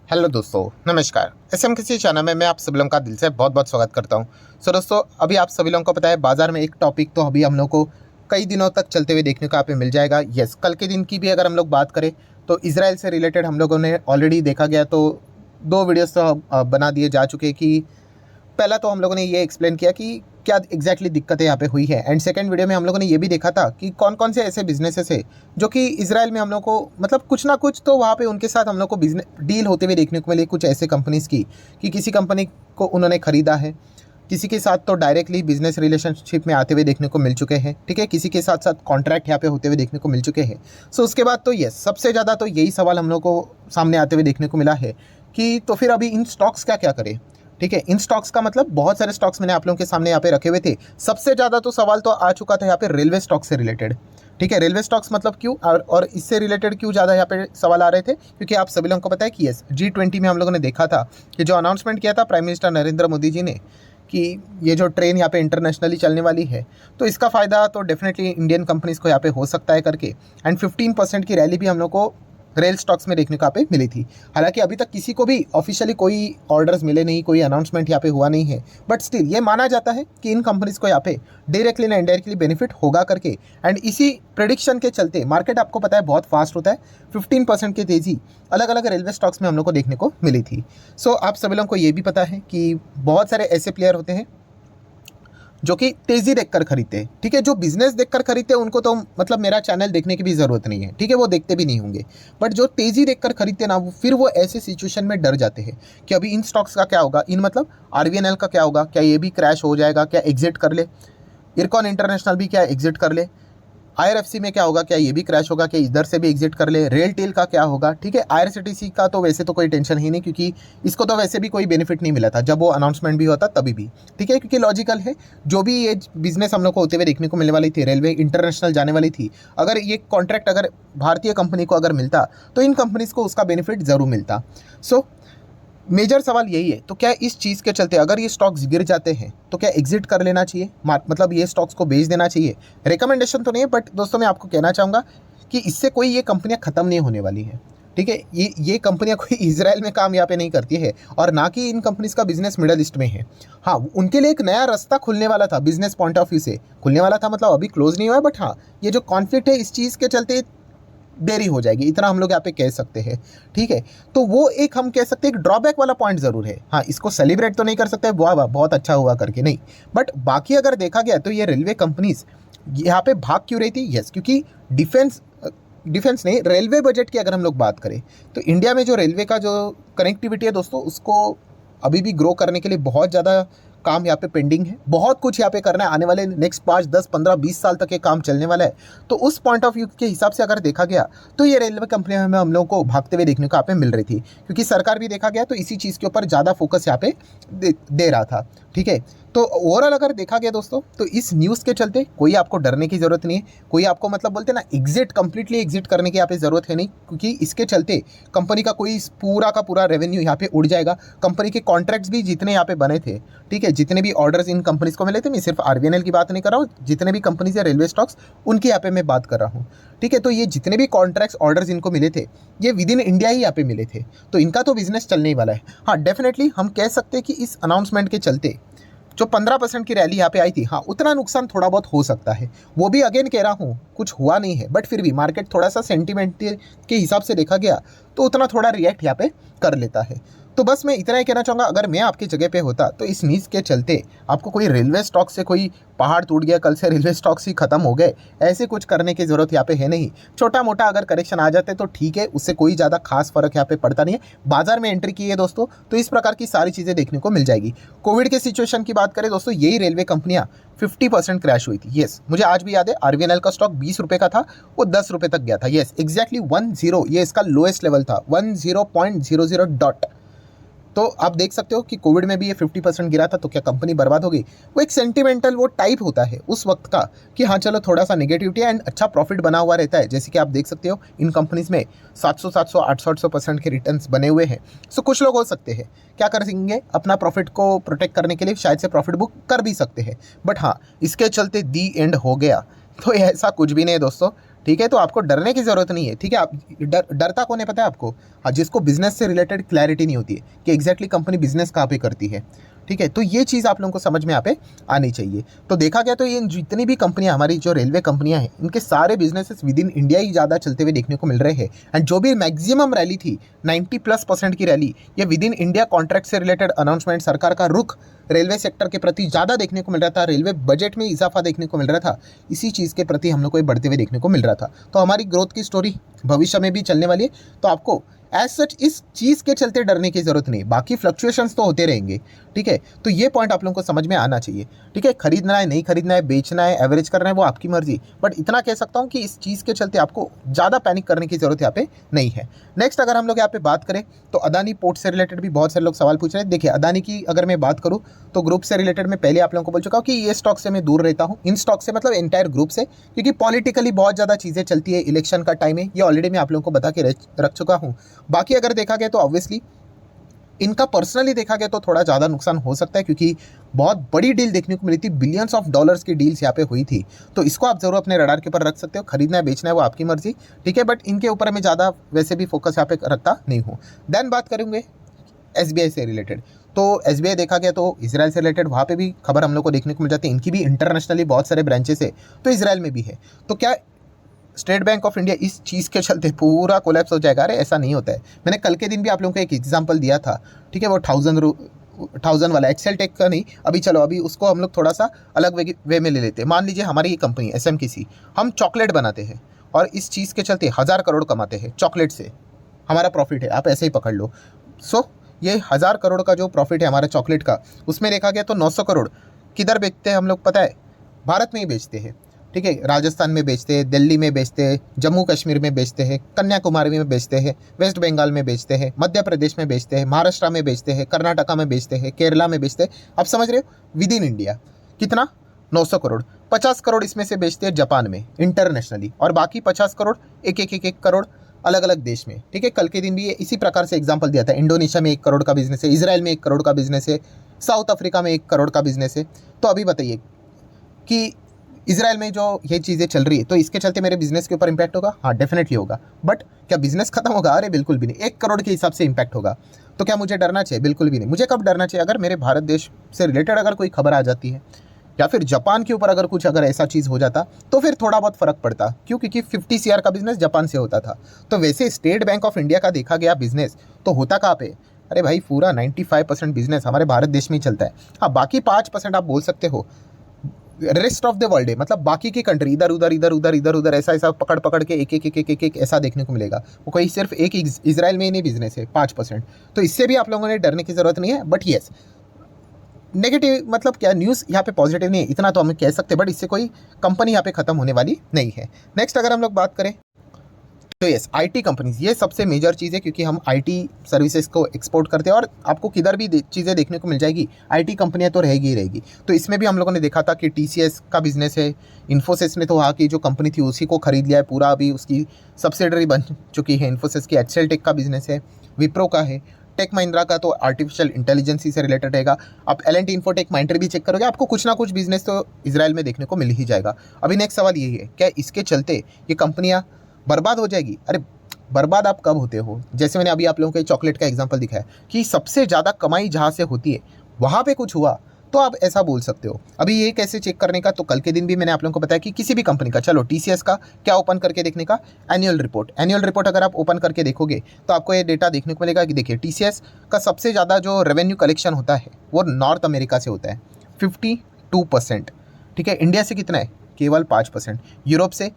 Hello दोस्तों, नमस्कार। SM किसी चैनल में मैं आप सभी लोगों का दिल से बहुत बहुत स्वागत करता हूं। दोस्तों, अभी आप सभी लोगों को पता है बाजार में एक टॉपिक तो अभी हम लोग को कई दिनों तक चलते हुए देखने को यहाँ पे मिल जाएगा। यस, कल के दिन की भी अगर हम लोग बात करें तो इसराइल से रिलेटेड हम लोगों ने ऑलरेडी देखा गया तो दो वीडियोस तो बना दिए जा चुके कि पहला तो हम लोगों ने ये एक्सप्लेन किया कि क्या एग्जैक्टली दिक्कतें यहाँ पे हुई है, एंड सेकंड वीडियो में हम लोगों ने ये भी देखा था कि कौन कौन से ऐसे बिजनेसेस है जो कि इसराइल में हम लोग को मतलब कुछ ना कुछ तो वहाँ पे उनके साथ हम लोग को बिजनेस डील होते हुए देखने को मिले, कुछ ऐसे कंपनीज की कि किसी कंपनी को उन्होंने खरीदा है, किसी के साथ तो डायरेक्टली बिजनेस रिलेशनशिप में आते हुए देखने को मिल चुके हैं। ठीक है, किसी के साथ साथ कॉन्ट्रैक्ट यहाँ पे होते हुए देखने को मिल चुके हैं। सो उसके बाद तो यस, सबसे ज़्यादा तो यही सवाल हम लोग को सामने आते हुए देखने को मिला है कि तो फिर अभी इन स्टॉक्स क्या क्या करें। ठीक है, इन स्टॉक्स का मतलब बहुत सारे स्टॉक्स मैंने आप लोगों के सामने यहाँ पे रखे हुए थे। सबसे ज़्यादा तो सवाल तो आ चुका था यहाँ पे रेलवे स्टॉक से रिलेटेड। ठीक है, रेलवे स्टॉक्स मतलब क्यों और इससे रिलेटेड क्यों ज़्यादा यहाँ पे सवाल आ रहे थे, क्योंकि आप सभी लोगों को पता है कि यस G20 में हम लोगों ने देखा था कि जो अनाउंसमेंट किया था प्राइम मिनिस्टर नरेंद्र मोदी जी ने कि ये जो ट्रेन यहाँ पे इंटरनेशनली चलने वाली है तो इसका फ़ायदा तो डेफिनेटली इंडियन कंपनीज़ को यहाँ पे हो सकता है करके, एंड 15% की रैली भी हम लोग को रेल स्टॉक्स में देखने को यहाँ पे मिली थी। हालांकि अभी तक किसी को भी ऑफिशियली कोई ऑर्डर्स मिले नहीं, कोई अनाउंसमेंट यहाँ पे हुआ नहीं है, बट स्टिल ये माना जाता है कि इन कंपनीज को यहाँ पे डायरेक्टली ना इनडायरेक्टली बेनिफिट होगा करके, एंड इसी प्रेडिक्शन के चलते मार्केट आपको पता है बहुत फास्ट होता है। 15% की तेज़ी अलग अलग रेलवे स्टॉक्स में हम लोग को देखने को मिली थी। सो आप सभी लोगों को ये भी पता है कि बहुत सारे ऐसे प्लेयर होते हैं जो कि तेज़ी देखकर खरीदते हैं। ठीक है, जो बिजनेस देखकर खरीदते हैं उनको तो मतलब मेरा चैनल देखने की भी ज़रूरत नहीं है। ठीक है, वो देखते भी नहीं होंगे, बट जो तेज़ी देखकर खरीदते ना फिर वो ऐसे सिचुएशन में डर जाते हैं कि अभी इन स्टॉक्स का क्या होगा, इन मतलब आरवीएनएल का क्या होगा, क्या ये भी क्रैश हो जाएगा, क्या एग्जिट कर ले, इरकॉन इंटरनेशनल भी क्या एग्जिट कर ले, आईआरएफसी में क्या होगा, क्या ये भी क्रैश होगा, क्या इधर से भी एग्जिट कर ले, रेल टेल का क्या होगा। ठीक है, आईआरसीटीसी का तो वैसे तो कोई टेंशन ही नहीं, क्योंकि इसको तो वैसे भी कोई बेनिफिट नहीं मिला था जब वो अनाउंसमेंट भी होता तभी भी। ठीक है, क्योंकि लॉजिकल है, जो भी ये बिजनेस हम लोग को होते हुए देखने को मिलने वाली थी, रेलवे इंटरनेशनल जाने वाली थी, अगर ये कॉन्ट्रैक्ट अगर भारतीय कंपनी को अगर मिलता तो इन कंपनीज को उसका बेनिफिट ज़रूर मिलता। सो मेजर सवाल यही है, तो क्या इस चीज़ के चलते अगर ये स्टॉक्स गिर जाते हैं तो क्या एग्जिट कर लेना चाहिए, मतलब ये स्टॉक्स को बेच देना चाहिए। रिकमेंडेशन तो नहीं है, बट दोस्तों मैं आपको कहना चाहूँगा कि इससे कोई ये कंपनियाँ ख़त्म नहीं होने वाली है। ठीक है, ये कंपनियाँ कोई इजराइल में काम यहाँ पे नहीं करती है, और ना कि इन कंपनीज़ का बिजनेस मिडल ईस्ट में है। हाँ, उनके लिए एक नया रास्ता खुलने वाला था, बिजनेस पॉइंट ऑफ व्यू से खुलने वाला था, मतलब अभी क्लोज नहीं हुआ है, बट हाँ ये जो कॉन्फ्लिक्ट है इस चीज़ के चलते देरी हो जाएगी, इतना हम लोग यहाँ पे कह सकते हैं। ठीक है, तो वो एक हम कह सकते हैं एक ड्रॉबैक वाला पॉइंट ज़रूर है। हाँ, इसको सेलिब्रेट तो नहीं कर सकते वाह वाह बहुत अच्छा हुआ करके, नहीं, बट बाकी अगर देखा गया तो ये रेलवे कंपनीज यहाँ पे भाग क्यों रही थी। यस, क्योंकि डिफेंस नहीं, रेलवे बजट की अगर हम लोग बात करें तो इंडिया में जो रेलवे का जो कनेक्टिविटी है दोस्तों, उसको अभी भी ग्रो करने के लिए बहुत ज़्यादा काम यहाँ पे पेंडिंग है, बहुत कुछ यहाँ पे करना है। आने वाले नेक्स्ट 5, 10, 15, 20 साल तक ये काम चलने वाला है। तो उस पॉइंट ऑफ व्यू के हिसाब से अगर देखा गया तो ये रेलवे कंपनियां में हम लोग को भागते हुए देखने को यहाँ पे मिल रही थी, क्योंकि सरकार भी देखा गया तो इसी चीज़ के ऊपर ज़्यादा फोकस यहाँ पे दे रहा था। ठीक है, तो ओवरऑल अगर देखा गया दोस्तों तो इस न्यूज़ के चलते कोई आपको डरने की ज़रूरत नहीं है, कोई आपको मतलब बोलते ना कंप्लीटली एग्जिट करने की यहाँ पे ज़रूरत है नहीं, क्योंकि इसके चलते कंपनी का कोई पूरा का पूरा रेवेन्यू यहाँ पे उड़ जाएगा। कंपनी के कॉन्ट्रैक्ट्स भी जितने यहाँ पे बने थे, ठीक है, जितने भी ऑर्डर्स इन कंपनीज को मिले थे, मैं सिर्फ आरवीएनएल की बात नहीं कर रहा हूँ, जितने भी कंपनीज है रेलवे स्टॉक्स उनकी यहाँ पे मैं बात कर रहा हूँ। ठीक है, तो ये जितने भी कॉन्ट्रैक्ट्स ऑर्डर्स इनको मिले थे ये विद इन इंडिया ही यहाँ पे मिले थे, तो इनका तो बिजनेस चलने ही वाला है। हाँ, डेफिनेटली हम कह सकते हैं कि इस अनाउंसमेंट के चलते जो 15% की रैली यहाँ पे आई थी, हाँ उतना नुकसान थोड़ा बहुत हो सकता है, वो भी अगेन कह रहा हूँ कुछ हुआ नहीं है, बट फिर भी मार्केट थोड़ा सा सेंटीमेंट के हिसाब से देखा गया तो उतना थोड़ा रिएक्ट यहाँ पे कर लेता है। तो बस मैं इतना ही कहना चाहूँगा, अगर मैं आपकी जगह पे होता तो इस न्यूज़ के चलते आपको कोई रेलवे स्टॉक से कोई पहाड़ टूट गया, कल से रेलवे स्टॉक्स ही खत्म हो गए, ऐसे कुछ करने की ज़रूरत यहाँ पे है नहीं। छोटा मोटा अगर करेक्शन आ जाते तो ठीक है, उससे कोई ज़्यादा खास फर्क यहाँ पे पड़ता नहीं है। बाजार में एंट्री की है दोस्तों तो इस प्रकार की सारी चीज़ें देखने को मिल जाएगी। कोविड के सिचुएशन की बात करें दोस्तों, यही रेलवे कंपनियाँ 50% क्रैश हुई थी। येस, मुझे आज भी याद है आरवीएनएल का स्टॉक 20 रुपये का था, वो 10 रुपये तक गया था। येस, एग्जैक्टली 10, ये इसका लोएस्ट लेवल था, 10.00 डॉट। तो आप देख सकते हो कि कोविड में भी ये 50% गिरा था, तो क्या कंपनी बर्बाद हो गई। वो एक सेंटिमेंटल वो टाइप होता है उस वक्त का कि हाँ चलो थोड़ा सा नेगेटिविटी एंड अच्छा प्रॉफिट बना हुआ रहता है, जैसे कि आप देख सकते हो इन कंपनीज में 700, 800% के रिटर्न्स बने हुए हैं। सो कुछ लोग हो सकते हैं क्या कर सकेंगे, अपना प्रॉफिट को प्रोटेक्ट करने के लिए शायद से प्रॉफिट बुक कर भी सकते हैं, बट हाँ इसके चलते दी एंड हो गया तो ऐसा कुछ भी नहीं है दोस्तों। ठीक है, तो आपको डरने की ज़रूरत नहीं है। ठीक है, आप डरता कौन है पता है आपको? हाँ, जिसको बिजनेस से रिलेटेड क्लैरिटी नहीं होती है कि एग्जैक्टली कंपनी बिजनेस कहाँ पे करती है। ठीक है, तो ये चीज़ आप लोगों को समझ में यहाँ पे आनी चाहिए। तो देखा गया तो ये जितनी भी कंपनियां, हमारी जो रेलवे कंपनियां हैं, इनके सारे बिजनेसेस विद इन इंडिया ही ज़्यादा चलते हुए देखने को मिल रहे हैं। एंड जो भी मैक्सिमम रैली थी 90+% की रैली, ये विद इन इंडिया कॉन्ट्रैक्ट से रिलेटेड अनाउंसमेंट, सरकार का रुख रेलवे सेक्टर के प्रति ज़्यादा देखने को मिल रहा था, रेलवे बजट में इजाफा देखने को मिल रहा था, इसी चीज़ के प्रति हम लोग को बढ़ते हुए देखने को मिल रहा था। तो हमारी ग्रोथ की स्टोरी भविष्य में भी चलने वाली है। तो आपको एज सच इस चीज़ के चलते डरने की ज़रूरत नहीं, बाकी फ्लक्चुएशंस तो होते रहेंगे। ठीक है, तो ये पॉइंट आप लोगों को समझ में आना चाहिए। ठीक है, खरीदना है नहीं खरीदना है, बेचना है, एवरेज करना है, वो आपकी मर्जी, बट इतना कह सकता हूँ कि इस चीज़ के चलते आपको ज़्यादा पैनिक करने की ज़रूरत यहाँ पे नहीं है। नेक्स्ट अगर हम लोग यहाँ पे बात करें तो अदानी पोर्ट से रिलेटेड भी बहुत सारे लोग सवाल पूछ रहे हैं। देखिए, अदानी की अगर मैं बात करूँ तो ग्रुप से रिलेटेड मैं पहले आप लोगों को बोल चुका हूँ कि ये स्टॉक से मैं दूर रहता हूँ, इन स्टॉक से मतलब एंटायर ग्रुप से, क्योंकि पॉलिटिकली बहुत ज़्यादा चीज़ें चलती है, इलेक्शन का टाइम है, ये ऑलरेडी मैं आप लोगों को बता के रख चुका हूँ। बाकी अगर देखा गया तो ऑब्वियसली इनका पर्सनली देखा गया तो थोड़ा ज़्यादा नुकसान हो सकता है, क्योंकि बहुत बड़ी डील देखने को मिली थी, बिलियंस ऑफ डॉलर्स की डील्स यहाँ पे हुई थी। तो इसको आप जरूर अपने रडार के ऊपर रख सकते हो, खरीदना है बेचना है वो आपकी मर्जी। ठीक है, बट इनके ऊपर मैं ज़्यादा वैसे भी फोकस यहाँ पे रखता नहीं हूँ। देन बात करेंगे SBI से रिलेटेड। तो SBI देखा गया तो इसराइल से रिलेटेड वहाँ पे भी खबर हम लोग को देखने को मिल जाती है, इनकी भी इंटरनेशनली बहुत सारे ब्रांचेस है, तो इसराइल में भी है। तो क्या स्टेट बैंक ऑफ इंडिया इस चीज़ के चलते पूरा कोलैप्स हो जाएगा? अरे ऐसा नहीं होता है। मैंने कल के दिन भी आप लोगों को एक एग्जांपल दिया था। ठीक है, वो 1000 वाला एक्सेल टेक का नहीं, अभी चलो अभी उसको हम लोग थोड़ा सा अलग वे में ले लेते हैं। मान लीजिए हमारी ये कंपनी SMKC, हम चॉकलेट बनाते हैं और इस चीज़ के चलते 1000 करोड़ कमाते हैं चॉकलेट से, हमारा प्रॉफिट है, आप ऐसे ही पकड़ लो। सो ये 1000 करोड़ का जो प्रॉफिट है हमारा चॉकलेट का, उसमें देखा गया तो 900 करोड़ किधर बेचते हैं हम लोग पता है? भारत में ही बेचते हैं। ठीक है, राजस्थान में बेचते हैं, दिल्ली में बेचते हैं, जम्मू कश्मीर में बेचते हैं, कन्याकुमारी में बेचते हैं, वेस्ट बंगाल में बेचते हैं, मध्य प्रदेश में बेचते हैं, महाराष्ट्र में बेचते हैं, कर्नाटका में बेचते हैं, केरला में बेचते हैं। आप समझ रहे हो, विद इन इंडिया कितना? 900 करोड़। 50 करोड़ इसमें से बेचते हैं जापान में इंटरनेशनली, और बाकी 50 करोड़ एक करोड़ अलग अलग देश में। ठीक है, कल के दिन भी ये इसी प्रकार से एग्जाम्पल दिया था। इंडोनेशिया में 1 करोड़ का बिजनेस है, इसराइल में 1 करोड़ का बिजनेस है, साउथ अफ्रीका में 1 करोड़ का बिजनेस है। तो अभी बताइए कि इसराइल में जो ये चीज़ें चल रही है, तो इसके चलते मेरे बिजनेस के ऊपर इंपैक्ट होगा? हाँ, डेफिनेटली होगा। बट क्या बिजनेस खत्म होगा? अरे बिल्कुल भी नहीं। 1 करोड़ के हिसाब से इंपैक्ट होगा। तो क्या मुझे डरना चाहिए? बिल्कुल भी नहीं। मुझे कब डरना चाहिए? अगर मेरे भारत देश से रिलेटेड अगर कोई खबर आ जाती है, या फिर जापान के ऊपर अगर कुछ अगर ऐसा चीज़ हो जाता, तो फिर थोड़ा बहुत फर्क पड़ता। क्यों? क्योंकि 50 CR का बिजनेस जापान से होता था। तो वैसे स्टेट बैंक ऑफ इंडिया का देखा गया बिजनेस तो होता कहाँ पे? अरे भाई, पूरा 95% बिजनेस हमारे भारत देश में ही चलता है। हाँ, बाकी 5% आप बोल सकते हो रेस्ट ऑफ द वर्ल्ड है, मतलब बाकी की कंट्री इधर उधर ऐसा पकड़ के एक ऐसा देखने को मिलेगा। वो कोई सिर्फ एक इसराइल में ही नहीं बिजनेस है 5%। तो इससे भी आप लोगों ने डरने की जरूरत नहीं है। बट येस, नेगेटिव मतलब क्या, न्यूज़ यहाँ पे पॉजिटिव नहीं है इतना तो हम कह सकते हैं, बट इससे कोई कंपनी यहाँ पे खत्म होने वाली नहीं है। नेक्स्ट अगर हम लोग बात करें तो यस, IT कंपनीज, ये सबसे मेजर चीज़ है, क्योंकि हम IT सर्विसेज को एक्सपोर्ट करते हैं और आपको किधर भी चीज़ें देखने को मिल जाएगी, IT कंपनियां तो रहेगी ही रहेगी। तो इसमें भी हम लोगों ने देखा था कि TCS का बिजनेस है, इन्फोसिस ने तो वहाँ की जो कंपनी थी उसी को खरीद लिया है पूरा, अभी उसकी सब्सिडरी बन चुकी है इन्फोसिस की। एक्सेल टेक का बिजनेस है, विप्रो का है, टेक महिंद्रा का तो आर्टिफिशियल इंटेलिजेंस से रिलेटेड रहेगा। आप L&T इन्फोटेक माइंटर भी चेक करोगे, आपको कुछ ना कुछ बिजनेस तो इसराइल में देखने को मिल ही जाएगा। अभी नेक्स्ट सवाल यही है, क्या इसके चलते ये कंपनियां बर्बाद हो जाएगी? अरे बर्बाद आप कब होते हो? जैसे मैंने अभी आप लोगों को चॉकलेट का एग्जांपल दिखाया कि सबसे ज़्यादा कमाई जहाँ से होती है वहाँ पे कुछ हुआ तो आप ऐसा बोल सकते हो। अभी ये कैसे चेक करने का, तो कल के दिन भी मैंने आप लोगों को बताया कि किसी भी कंपनी का, चलो TCS का क्या ओपन करके देखने का, एनुअल रिपोर्ट अगर आप ओपन करके देखोगे तो आपको ये डेटा देखने को मिलेगा कि देखिए TCS का सबसे ज़्यादा जो रेवेन्यू कलेक्शन होता है वो नॉर्थ अमेरिका से होता है 52%। ठीक है, इंडिया से कितना है? केवल 5%, यूरोप से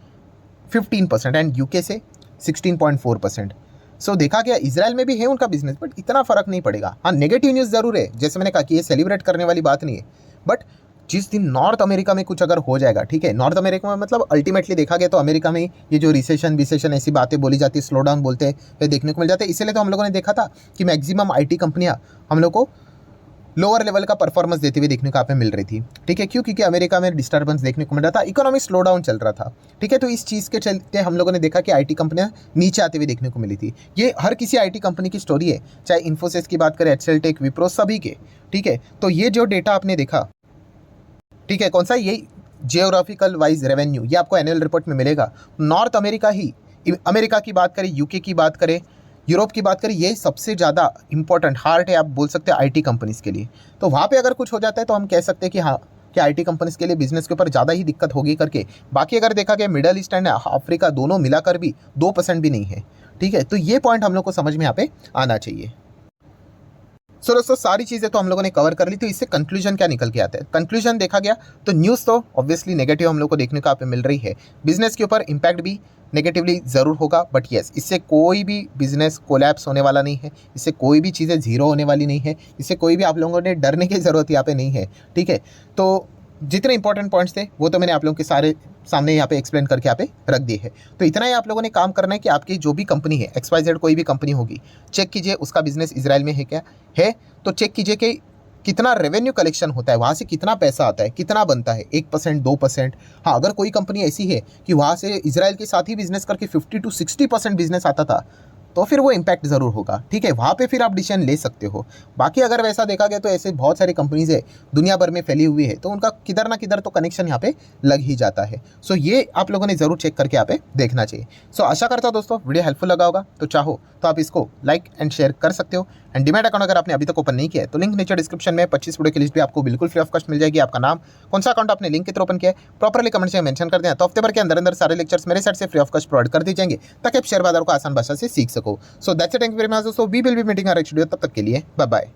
15% एंड UK से 16.4%। सो देखा गया इसराइल में भी है उनका बिजनेस, बट इतना फर्क नहीं पड़ेगा। हाँ, नेगेटिव न्यूज़ ज़रूर है, जैसे मैंने कहा कि ये सेलिब्रेट करने वाली बात नहीं है। बट जिस दिन नॉर्थ अमेरिका में कुछ अगर हो जाएगा, ठीक है, नॉर्थ अमेरिका में मतलब अल्टीमेटली देखा गया तो अमेरिका में ये जो रिसेशन ऐसी बातें बोली जाती है, स्लो डाउन बोलते हैं, ये देखने को मिल जाते हैं। इसलिए तो हम लोगों ने देखा था कि मैक्सिमम IT कंपनियां हम लोग को लोअर लेवल का परफॉर्मेंस देते हुए देखने को आप मिल रही थी। ठीक है, क्यों? क्योंकि अमेरिका में डिस्टर्बेंस देखने को मिल रहा था, इकोनॉमिक स्लो डाउन चल रहा था। ठीक है, तो इस चीज़ के चलते हम लोगों ने देखा कि IT कंपनियां नीचे आते हुए देखने को मिली थी। ये हर किसी IT कंपनी की स्टोरी है, चाहे इन्फोसिस की बात करें, एक्सेल टेक, विप्रो, सभी के। ठीक है, तो ये जो डेटा आपने देखा, ठीक है, कौन सा? यही जियोग्राफिकल वाइज रेवेन्यू, ये आपको एनुअल रिपोर्ट में मिलेगा। नॉर्थ अमेरिका ही, अमेरिका की बात करें, यूके की बात करें, यूरोप की बात करें, ये सबसे ज़्यादा इंपॉर्टेंट हार्ट है आप बोल सकते हैं आईटी कंपनीज़ के लिए। तो वहाँ पे अगर कुछ हो जाता है तो हम कह सकते हैं कि हाँ, कि आईटी कंपनीज़ के लिए बिजनेस के ऊपर ज़्यादा ही दिक्कत होगी करके। बाकी अगर देखा गया मिडल ईस्ट एंड अफ्रीका दोनों मिलाकर भी 2% भी नहीं है, ठीक है। तो ये पॉइंट हम लोग को समझ में यहाँ पे आना चाहिए। सो दोस्तों सारी चीज़ें तो हम लोगों ने कवर कर ली, तो इससे कंक्लूजन क्या निकल के आता है? कंक्लूजन देखा गया तो न्यूज़ तो ऑब्वियसली नेगेटिव हम लोग को देखने को यहाँ पे मिल रही है, बिजनेस के ऊपर इम्पैक्ट भी नेगेटिवली ज़रूर होगा, बट येस इससे कोई भी बिजनेस कोलैप्स होने वाला नहीं है, इससे कोई भी चीज़ें जीरो होने वाली नहीं है, इससे कोई भी आप लोगों ने डरने की ज़रूरत यहाँ पे नहीं है, ठीक है। तो जितने इंपॉर्टेंट पॉइंट्स थे वो तो मैंने आप लोगों के सारे सामने यहाँ पे एक्सप्लेन करके यहाँ पे रख दिए है। तो इतना ही आप लोगों ने काम करना है कि आपकी जो भी कंपनी है, XYZ कोई भी कंपनी होगी, चेक कीजिए उसका बिजनेस इजराइल में है क्या है, तो चेक कीजिए कि कितना रेवेन्यू कलेक्शन होता है, वहाँ से कितना पैसा आता है, कितना बनता है, 1% 2%। हाँ, अगर कोई कंपनी ऐसी है कि वहाँ से इजराइल के साथ ही बिजनेस करके 50 to 60% बिजनेस आता था, तो फिर वो इम्पैक्ट ज़रूर होगा, ठीक है। वहाँ पे फिर आप डिसीजन ले सकते हो। बाकी अगर वैसा देखा गया तो ऐसे बहुत सारी कंपनीज है दुनिया भर में फैली हुई है, तो उनका किधर ना किधर तो कनेक्शन यहाँ पे लग ही जाता है। सो ये आप लोगों ने ज़रूर चेक करके यहाँ पे देखना चाहिए। सो आशा करता हूँ दोस्तों वीडियो हेल्पफुल लगा होगा, तो चाहो तो आप इसको लाइक एंड शेयर कर सकते हो। एंड डीमैट अकाउंट अगर आपने अभी तक ओपन नहीं किया है तो लिंक नीचे डिस्क्रिप्शन में 25 वीडियो की लिस्ट भी आपको बिल्कुल फ्री ऑफ कॉस्ट मिल जाएगी। आपका नाम, कौन सा अकाउंट आपने लिंक के थ्रू ओपन किया है, प्रॉपरली कमेंट से मेंशन कर दें, तो हफ्ते भर के अंदर अंदर सारे लेक्चर्स मेरे साइड से फ्री ऑफ कॉस्ट प्रोवाइड कर दिए जाएंगे, ताकि आप शेयर बाजार को आसान भाषा से सीख सको। So that's it, thank you very much दोस्तों, we will be meeting our next video, तब तक के लिए बाय बाय।